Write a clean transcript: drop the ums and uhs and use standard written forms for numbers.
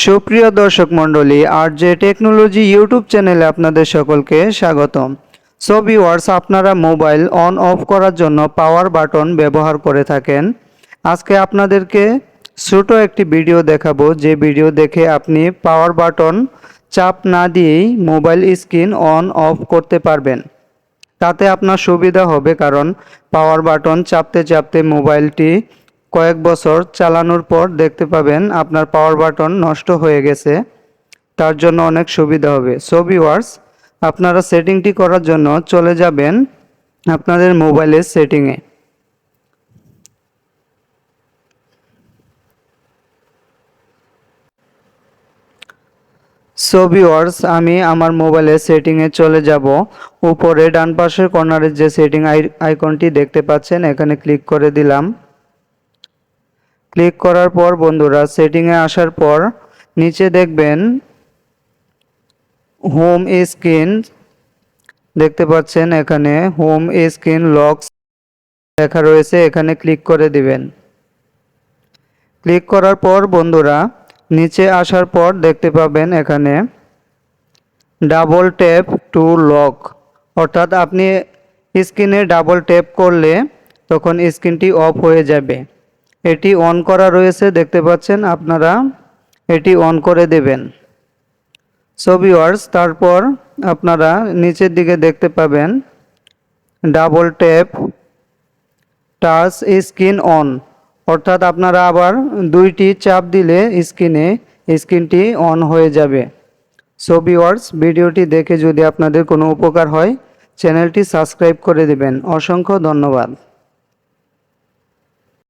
সুপ্রিয় দর্শক মণ্ডলী, আর যে টেকনোলজি ইউটিউব চ্যানেলে আপনাদের সকলকে স্বাগতম। সো ভিউয়ার্স, আপনারা মোবাইল অন অফ করার জন্য পাওয়ার বাটন ব্যবহার করে থাকেন। আজকে আপনাদেরকে ছোট একটি ভিডিও দেখাবো, যে ভিডিও দেখে আপনি পাওয়ার বাটন চাপ না দিয়েই মোবাইল স্ক্রিন অন অফ করতে পারবেন। তাতে আপনার সুবিধা হবে, কারণ পাওয়ার বাটন চাপতে চাপতে মোবাইলটি কয়েক বছর চালানোর পর দেখতে পাবেন আপনার পাওয়ার বাটন নষ্ট হয়ে গেছে। তার জন্য অনেক সুবিধা হবে। সো ভিউয়ার্স, আপনারা সেটিংটি করার জন্য চলে যাবেন আপনাদের মোবাইলের সেটিংয়ে। সো ভিউয়ার্স, আমি আমার মোবাইলের সেটিংয়ে চলে যাব। উপরে ডান পাশের কর্নারের যে সেটিং আইকনটি দেখতে পাচ্ছেন, এখানে ক্লিক করে দিলাম। ক্লিক করার পর বন্ধুরা, সেটিংয়ে আসার পর নিচে দেখবেন হোম স্ক্রিন দেখতে পাচ্ছেন, এখানে হোম স্ক্রিন লকস লেখা রয়েছে, এখানে ক্লিক করে দিবেন। ক্লিক করার পর বন্ধুরা, নিচে আসার পর দেখতে পাবেন এখানে ডাবল ট্যাপ টু লক, অর্থাৎ আপনি স্ক্রিনে ডাবল ট্যাপ করলে তখন স্ক্রিনটি অফ হয়ে যাবে। এটি অন করা রয়েছে দেখতে পাচ্ছেন, আপনারা এটি অন করে দেবেন। সো ভিউয়ার্স, তারপর আপনারা নিচের দিকে দেখতে পাবেন double tap touch screen on, অর্থাৎ আপনারা আবার দুইটি চাপ দিলে স্ক্রিনটি অন হয়ে যাবে। সো ভিউয়ার্স, ভিডিওটি দেখে যদি আপনাদের কোনো উপকার হয়, চ্যানেলটি সাবস্ক্রাইব করে দিবেন। অসংখ্য ধন্যবাদ।